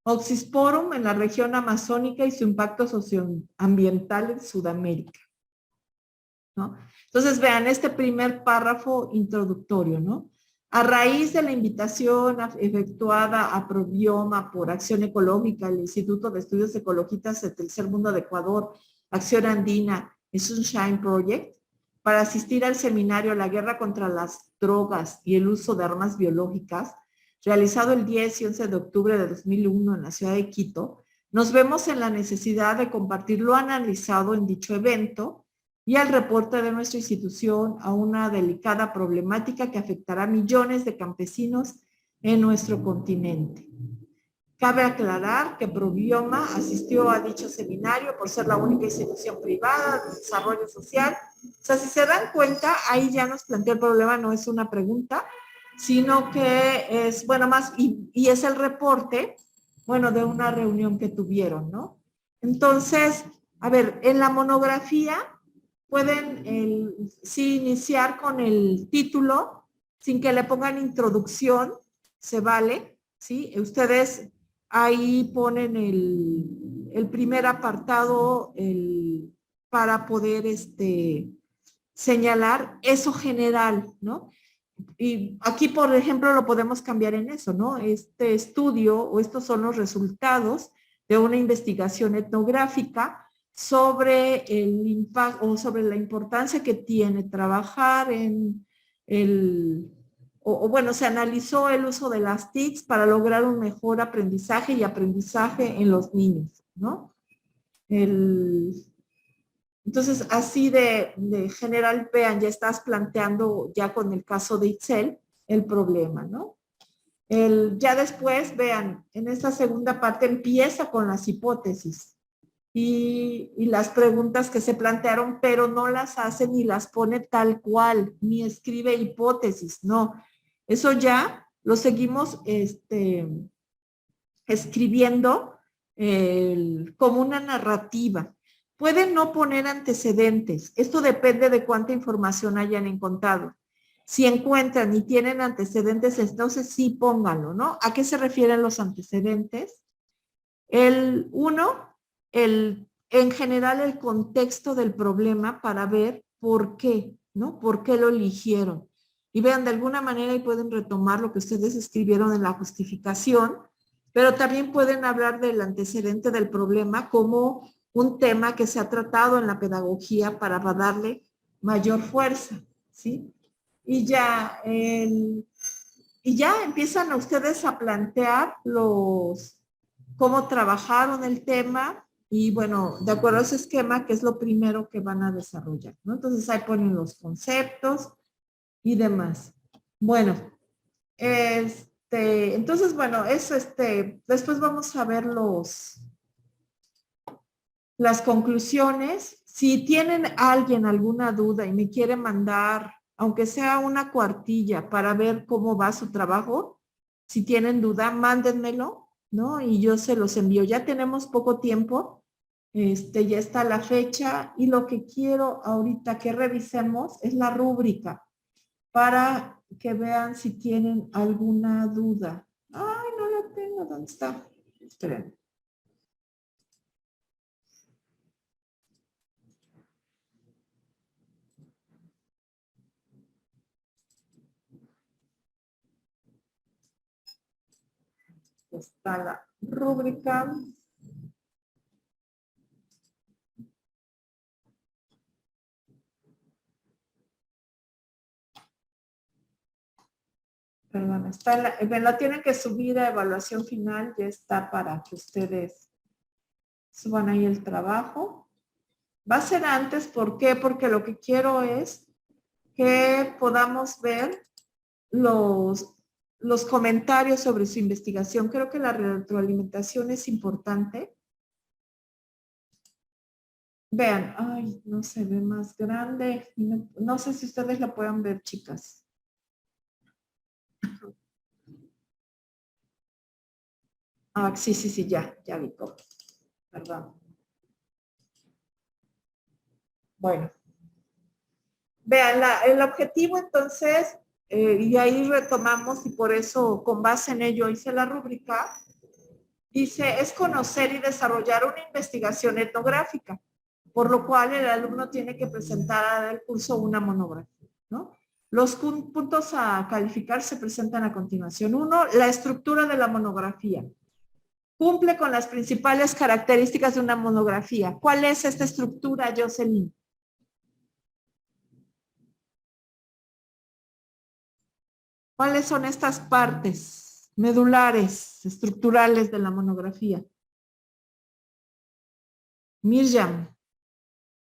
Speaker 1: oxysporum en la región amazónica y su impacto socioambiental en Sudamérica, ¿no? Entonces vean este primer párrafo introductorio, ¿no? A raíz de la invitación efectuada a Probioma por Acción Ecológica, el Instituto de Estudios Ecologistas del Tercer Mundo de Ecuador, Acción Andina y Sunshine Project, para asistir al seminario La Guerra contra las Drogas y el Uso de Armas Biológicas, realizado el 10 y 11 de octubre de 2001 en la ciudad de Quito, nos vemos en la necesidad de compartir lo analizado en dicho evento y al reporte de nuestra institución a una delicada problemática que afectará a millones de campesinos en nuestro continente. Cabe aclarar que Probioma asistió a dicho seminario por ser la única institución privada de desarrollo social. O sea, si se dan cuenta, ahí ya nos planteó el problema, no es una pregunta, sino que es, bueno, más, y es el reporte, bueno, de una reunión que tuvieron, ¿no? Entonces, a ver, en la monografía pueden sí iniciar con el título sin que le pongan introducción, se vale, ¿sí? Ustedes ahí ponen el primer apartado para poder señalar eso general, ¿no? Y aquí, por ejemplo, lo podemos cambiar en eso, ¿no? Este estudio o estos son los resultados de una investigación etnográfica sobre el impacto o sobre la importancia que tiene trabajar en bueno, se analizó el uso de las TICs para lograr un mejor aprendizaje y aprendizaje en los niños, ¿no? Entonces, así de general, vean, ya estás planteando ya con el caso de Itzel el problema, ¿no? Ya después, vean, en esta segunda parte empieza con las hipótesis y las preguntas que se plantearon, pero no las hace ni las pone tal cual, ni escribe hipótesis, no. Eso ya lo seguimos escribiendo como una narrativa. Pueden no poner antecedentes. Esto depende de cuánta información hayan encontrado. Si encuentran y tienen antecedentes, entonces sí pónganlo, ¿no? ¿A qué se refieren los antecedentes? En general, el contexto del problema para ver por qué, ¿no? ¿Por qué lo eligieron? Y vean, de alguna manera y pueden retomar lo que ustedes escribieron en la justificación, pero también pueden hablar del antecedente del problema como un tema que se ha tratado en la pedagogía para darle mayor fuerza, ¿sí? Y ya empiezan a ustedes a plantear cómo trabajaron el tema y bueno, de acuerdo a ese esquema, que es lo primero que van a desarrollar, ¿no? Entonces ahí ponen los conceptos y demás. Bueno, entonces, bueno, eso, después vamos a ver las conclusiones. Si tienen alguien alguna duda y me quiere mandar, aunque sea una cuartilla para ver cómo va su trabajo, si tienen duda, mándenmelo, ¿no? Y yo se los envío. Ya tenemos poco tiempo, ya está la fecha y lo que quiero ahorita que revisemos es la rúbrica para que vean si tienen alguna duda. Ay, no la tengo, ¿dónde está? Esperen. Está la rúbrica. Perdón, me la tienen que subir a evaluación final, ya está para que ustedes suban ahí el trabajo. Va a ser antes, ¿por qué? Porque lo que quiero es que podamos ver los comentarios sobre su investigación. Creo que la retroalimentación es importante. Vean, ay, no se ve más grande. No sé si ustedes la puedan ver, chicas. Ah, sí, ya vi cómo. Perdón. Bueno. Vean, el objetivo entonces, y ahí retomamos y por eso con base en ello hice la rúbrica, dice, es conocer y desarrollar una investigación etnográfica, por lo cual el alumno tiene que presentar al curso una monografía, ¿no? Los puntos a calificar se presentan a continuación. 1, la estructura de la monografía. Cumple con las principales características de una monografía. ¿Cuál es esta estructura, Jocelyn? ¿Cuáles son estas partes medulares, estructurales de la monografía? Mirjam,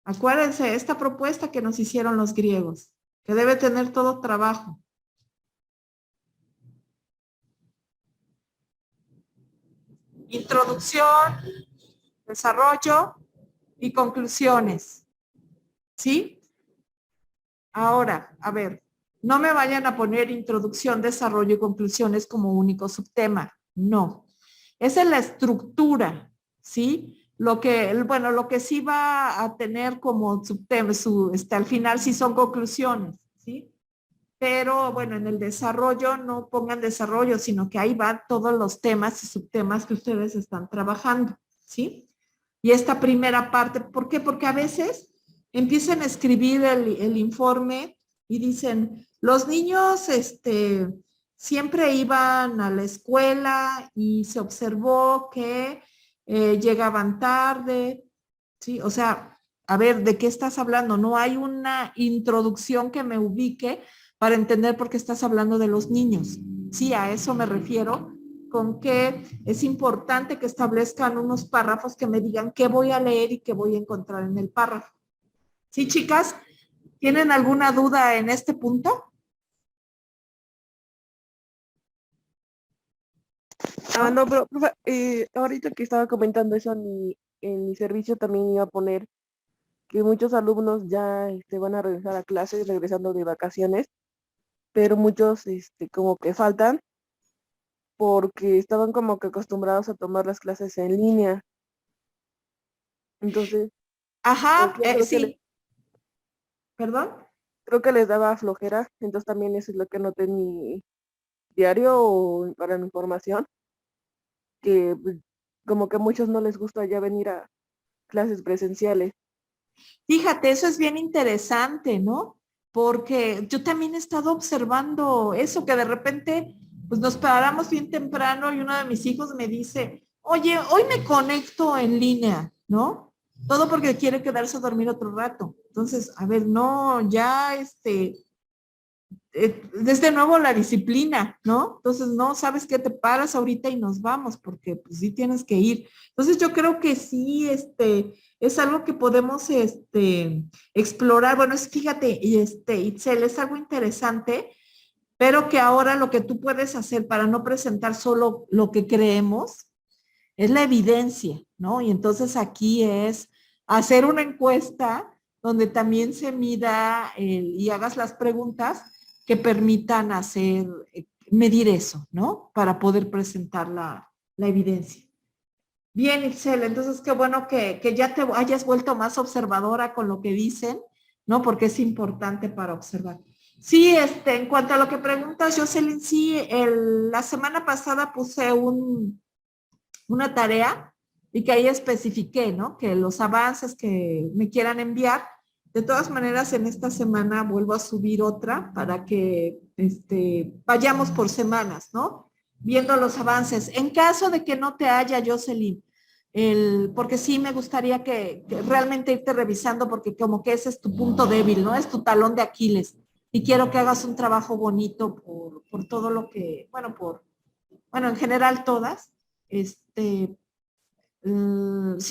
Speaker 1: acuérdense, esta propuesta que nos hicieron los griegos, que debe tener todo trabajo. Introducción, desarrollo y conclusiones. ¿Sí? Ahora, a ver, no me vayan a poner introducción, desarrollo y conclusiones como único subtema. No. Esa es la estructura, ¿sí? Lo que sí va a tener como subtema, al final sí son conclusiones, ¿sí? Pero bueno, en el desarrollo no pongan desarrollo, sino que ahí van todos los temas y subtemas que ustedes están trabajando, ¿sí? Y esta primera parte, ¿por qué? Porque a veces empiezan a escribir el informe y dicen, los niños siempre iban a la escuela y se observó que llegaban tarde, ¿sí? O sea, a ver, ¿de qué estás hablando? No hay una introducción que me ubique para entender por qué estás hablando de los niños. Sí, a eso me refiero, con que es importante que establezcan unos párrafos que me digan qué voy a leer y qué voy a encontrar en el párrafo. ¿Sí, chicas? ¿Tienen alguna duda en este punto?
Speaker 2: No, pero profe, ahorita que estaba comentando eso en mi servicio también iba a poner que muchos alumnos ya van a regresar a clases regresando de vacaciones, pero muchos como que faltan porque estaban como que acostumbrados a tomar las clases en línea. Entonces,
Speaker 1: Ajá,
Speaker 2: yo creo que
Speaker 1: sí. ¿Perdón?
Speaker 2: creo que les daba flojera, entonces también eso es lo que noté en mi diario o para mi información, que pues, como que a muchos no les gusta ya venir a clases presenciales.
Speaker 1: Fíjate, eso es bien interesante, ¿no? Porque yo también he estado observando eso, que de repente pues nos paramos bien temprano y uno de mis hijos me dice, oye, hoy me conecto en línea, ¿no? Todo porque quiere quedarse a dormir otro rato. Entonces, a ver, no, ya desde nuevo la disciplina, ¿no? Entonces, no, sabes qué, te paras ahorita y nos vamos, porque pues sí tienes que ir. Entonces, yo creo que sí, es algo que podemos, explorar. Bueno, fíjate, Itzel, es algo interesante, pero que ahora lo que tú puedes hacer para no presentar solo lo que creemos es la evidencia, ¿no? Y entonces aquí es hacer una encuesta donde también se mida y hagas las preguntas que permitan medir eso, ¿no? Para poder presentar la evidencia. Bien, Itzel, entonces qué bueno que ya te hayas vuelto más observadora con lo que dicen, ¿no? Porque es importante para observar. Sí, en cuanto a lo que preguntas, Jocelyn, sí, la semana pasada puse una tarea y que ahí especifiqué, ¿no? Que los avances que me quieran enviar, de todas maneras en esta semana vuelvo a subir otra para que vayamos por semanas, ¿no? Viendo los avances. En caso de que no te haya, Jocelyn, porque sí me gustaría que realmente irte revisando porque como que ese es tu punto débil, ¿no? Es tu talón de Aquiles. Y quiero que hagas un trabajo bonito por todo lo que, bueno, en general todas. Si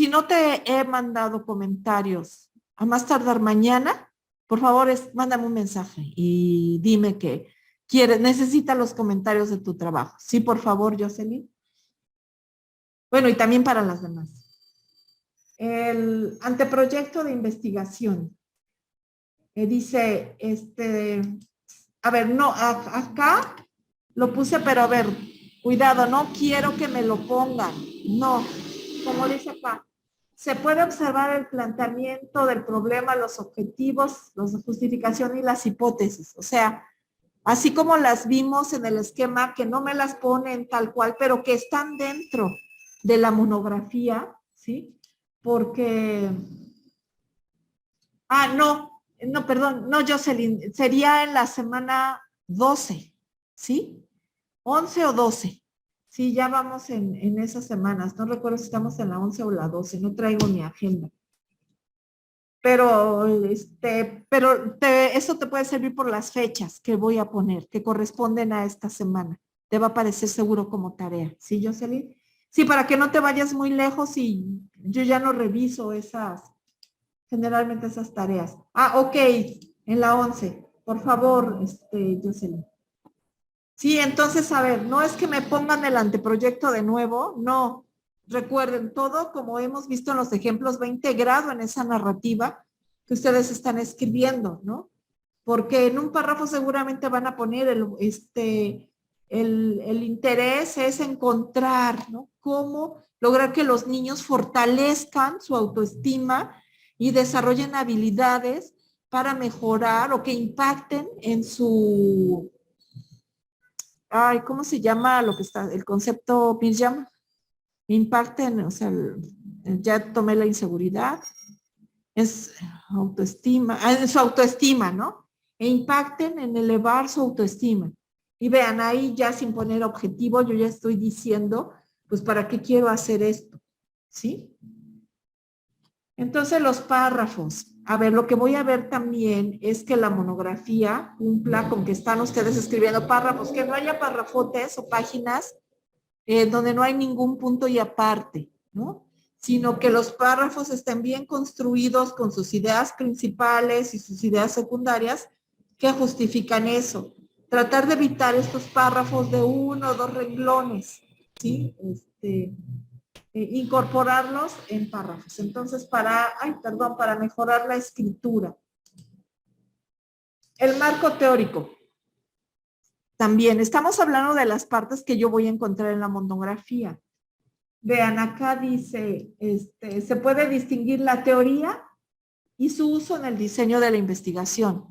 Speaker 1: no te he mandado comentarios a más tardar mañana, por favor, mándame un mensaje y dime que necesita los comentarios de tu trabajo. Sí, por favor, Jocelyn. Bueno, y también para las demás. El anteproyecto de investigación. Dice, a ver, no, acá lo puse, pero a ver, cuidado, no quiero que me lo pongan. No, como dice acá, se puede observar el planteamiento del problema, los objetivos, la justificación y las hipótesis. O sea, así como las vimos en el esquema, que no me las ponen tal cual, pero que están dentro de la monografía, ¿sí? Porque, no, No, perdón, no, Jocelyn, sería en la semana 12, ¿sí? 11 o 12. Sí, ya vamos en esas semanas. No recuerdo si estamos en la 11 o la 12. No traigo mi agenda. Pero, eso te puede servir por las fechas que voy a poner, que corresponden a esta semana. Te va a aparecer seguro como tarea. ¿Sí, Jocelyn? Sí, para que no te vayas muy lejos y yo ya no reviso generalmente esas tareas. Ah, ok, en la 11. Por favor, Jocelyn. Sí, entonces, a ver, no es que me pongan el anteproyecto de nuevo, no. Recuerden, todo como hemos visto en los ejemplos va integrado en esa narrativa que ustedes están escribiendo, ¿no? Porque en un párrafo seguramente van a poner el interés es encontrar, ¿no? Cómo lograr que los niños fortalezcan su autoestima y desarrollen habilidades para mejorar o que impacten en su ¿cómo se llama lo que está? El concepto Miriam, impacten, o sea, ya tomé la inseguridad, es autoestima, en su autoestima, ¿no? E impacten en elevar su autoestima. Y vean, ahí ya sin poner objetivo, yo ya estoy diciendo, pues, ¿para qué quiero hacer esto? ¿Sí? Entonces, los párrafos. A ver, lo que voy a ver también es que la monografía cumpla con que están ustedes escribiendo párrafos, que no haya párrafotes o páginas donde no hay ningún punto y aparte, ¿no? Sino que los párrafos estén bien construidos con sus ideas principales y sus ideas secundarias que justifican eso. Tratar de evitar estos párrafos de 1 o 2 renglones, ¿sí? Incorporarlos en párrafos. Entonces, para mejorar la escritura. El marco teórico. También estamos hablando de las partes que yo voy a encontrar en la monografía. Vean, acá dice, se puede distinguir la teoría y su uso en el diseño de la investigación.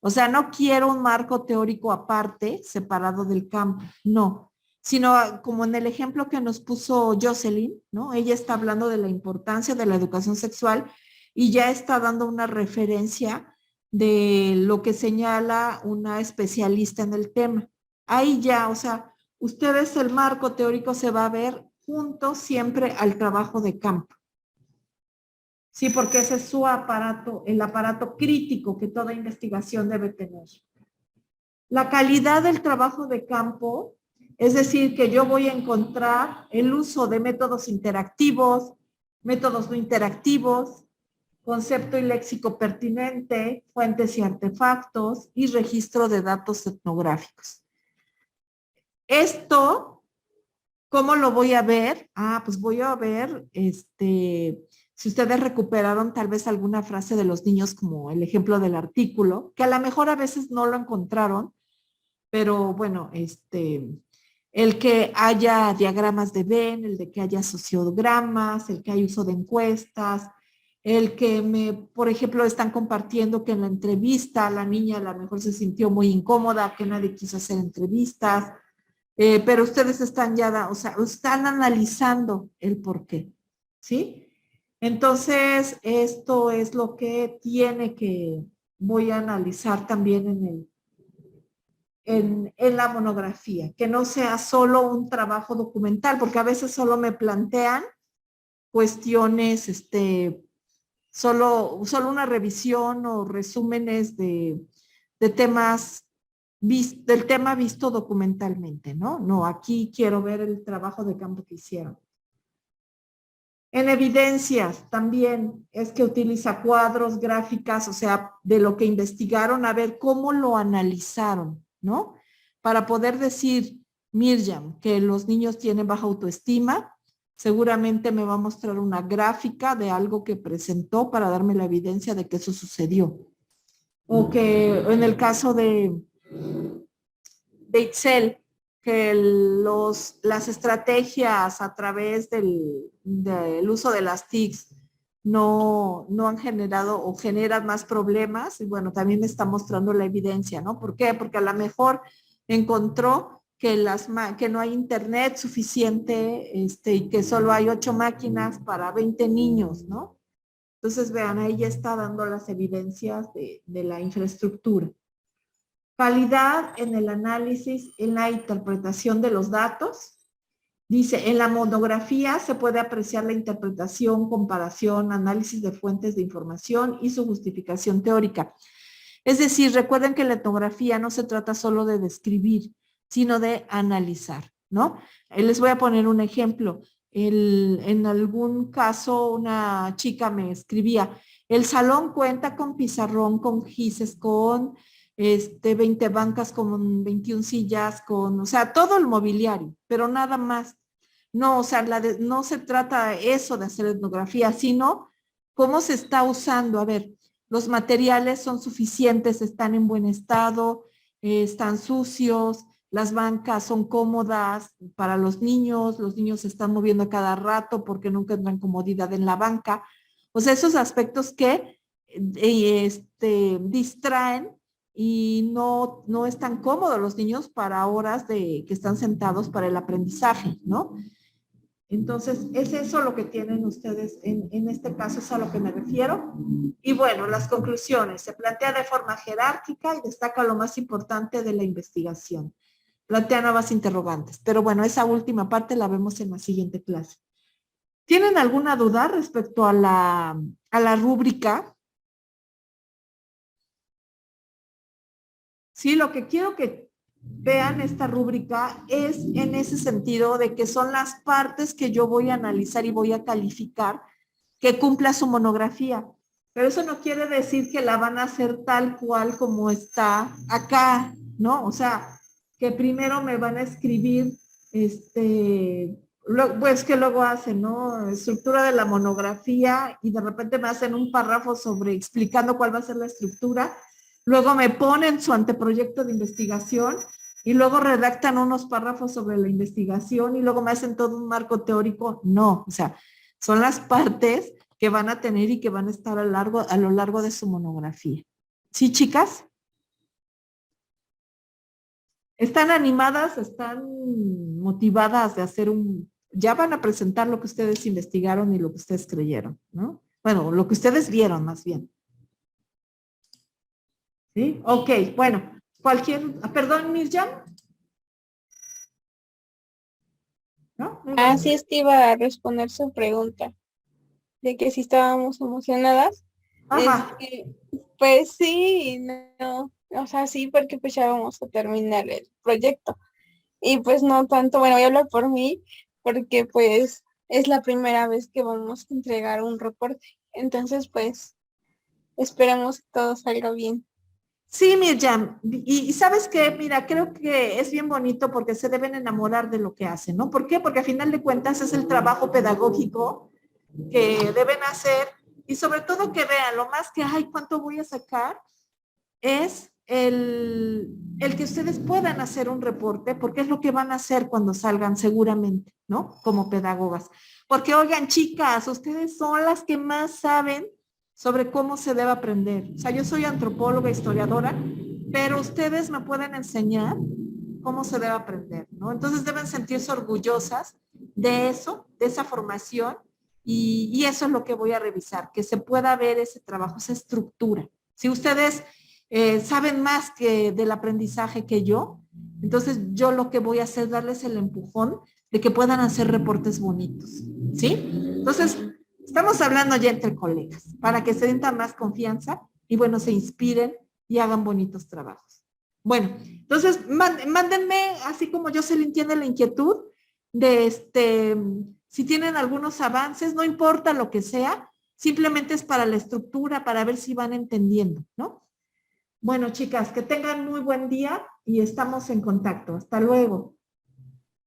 Speaker 1: O sea, no quiero un marco teórico aparte, separado del campo, no, sino como en el ejemplo que nos puso Jocelyn, ¿no? Ella está hablando de la importancia de la educación sexual y ya está dando una referencia de lo que señala una especialista en el tema. Ahí ya, o sea, ustedes el marco teórico se va a ver junto siempre al trabajo de campo. Sí, porque ese es su aparato, el aparato crítico que toda investigación debe tener. La calidad del trabajo de campo, es decir, que yo voy a encontrar el uso de métodos interactivos, métodos no interactivos, concepto y léxico pertinente, fuentes y artefactos y registro de datos etnográficos. Esto, ¿cómo lo voy a ver? Pues voy a ver, si ustedes recuperaron tal vez alguna frase de los niños como el ejemplo del artículo, que a lo mejor a veces no lo encontraron, pero bueno, el que haya diagramas de Venn, el de que haya sociogramas, el que haya uso de encuestas, el que por ejemplo, están compartiendo que en la entrevista la niña a lo mejor se sintió muy incómoda, que nadie quiso hacer entrevistas, pero ustedes están están analizando el por qué, ¿sí? Entonces, esto es lo que voy a analizar también en la monografía, que no sea solo un trabajo documental, porque a veces solo me plantean cuestiones, solo una revisión o resúmenes de temas, del tema visto documentalmente, ¿no? No, aquí quiero ver el trabajo de campo que hicieron. En evidencias también es que utiliza cuadros, gráficas, o sea, de lo que investigaron, a ver cómo lo analizaron, ¿no? Para poder decir, Miriam, que los niños tienen baja autoestima, seguramente me va a mostrar una gráfica de algo que presentó para darme la evidencia de que eso sucedió. O que en el caso de Itzel, que las estrategias a través del uso de las TICs no han generado o generan más problemas. Y bueno, también me está mostrando la evidencia, ¿no? ¿Por qué? Porque a lo mejor encontró que no hay internet suficiente y que solo hay 8 máquinas para 20 niños, ¿no? Entonces, vean, ahí ya está dando las evidencias de la infraestructura. Calidad en el análisis, en la interpretación de los datos. Dice, en la monografía se puede apreciar la interpretación, comparación, análisis de fuentes de información y su justificación teórica. Es decir, recuerden que la etnografía no se trata solo de describir, sino de analizar, ¿no? Les voy a poner un ejemplo. En algún caso, una chica me escribía, el salón cuenta con pizarrón, con gises, con 20 bancas, con 21 sillas, o sea, todo el mobiliario, pero nada más. No, o sea, no se trata eso de hacer etnografía, sino cómo se está usando. A ver, los materiales son suficientes, están en buen estado, están sucios, las bancas son cómodas para los niños se están moviendo a cada rato porque nunca tendrán comodidad en la banca. O sea, esos aspectos que distraen y no están cómodos los niños para horas que están sentados para el aprendizaje, ¿no? Entonces, es eso lo que tienen ustedes en este caso, es a lo que me refiero. Y bueno, las conclusiones. Se plantea de forma jerárquica y destaca lo más importante de la investigación. Plantea nuevas interrogantes. Pero bueno, esa última parte la vemos en la siguiente clase. ¿Tienen alguna duda respecto a la rúbrica? Sí, lo que quiero que vean esta rúbrica es en ese sentido de que son las partes que yo voy a analizar y voy a calificar que cumpla su monografía. Pero eso no quiere decir que la van a hacer tal cual como está acá, ¿no? O sea, que primero me van a escribir, pues que luego hacen, ¿no? Estructura de la monografía y de repente me hacen un párrafo sobre explicando cuál va a ser la estructura. Luego me ponen su anteproyecto de investigación y luego redactan unos párrafos sobre la investigación y luego me hacen todo un marco teórico. No, o sea, son las partes que van a tener y que van a estar a lo largo de su monografía. ¿Sí, chicas? ¿Están animadas? ¿Están motivadas de hacer ya van a presentar lo que ustedes investigaron y lo que ustedes creyeron, ¿no? Bueno, lo que ustedes vieron más bien. ¿Sí? Ok, bueno, perdón, Mirjam. ¿No?
Speaker 3: Así es que iba a responder su pregunta, de que si estábamos emocionadas.
Speaker 1: Ajá.
Speaker 3: Pues sí, no, o sea, sí, porque pues ya vamos a terminar el proyecto. Y pues no tanto, bueno, voy a hablar por mí, porque pues es la primera vez que vamos a entregar un reporte. Entonces, pues, esperemos que todo salga bien.
Speaker 1: Sí, Mirjam, y ¿sabes qué? Mira, creo que es bien bonito porque se deben enamorar de lo que hacen, ¿no? ¿Por qué? Porque a final de cuentas es el trabajo pedagógico que deben hacer y sobre todo que vean, lo más que, ay, ¿cuánto voy a sacar? Es el que ustedes puedan hacer un reporte, porque es lo que van a hacer cuando salgan seguramente, ¿no? Como pedagogas. Porque, oigan, chicas, ustedes son las que más saben sobre cómo se debe aprender. O sea, yo soy antropóloga, historiadora, pero ustedes me pueden enseñar cómo se debe aprender, ¿no? Entonces deben sentirse orgullosas de eso, de esa formación, y eso es lo que voy a revisar, que se pueda ver ese trabajo, esa estructura. Si ustedes saben más que del aprendizaje que yo, entonces yo lo que voy a hacer es darles el empujón de que puedan hacer reportes bonitos, ¿sí? Entonces, estamos hablando ya entre colegas, para que se sientan más confianza y bueno, se inspiren y hagan bonitos trabajos. Bueno, entonces mándenme, así como yo se le entiende la inquietud, de si tienen algunos avances, no importa lo que sea, simplemente es para la estructura, para ver si van entendiendo, ¿no? Bueno, chicas, que tengan muy buen día y estamos en contacto. Hasta luego.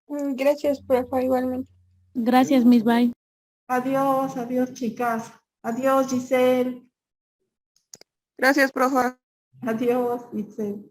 Speaker 3: Gracias, profe, igualmente.
Speaker 4: Gracias, Miss Bye.
Speaker 1: Adiós, adiós, chicas. Adiós, Giselle.
Speaker 2: Gracias, profe.
Speaker 1: Adiós, Giselle.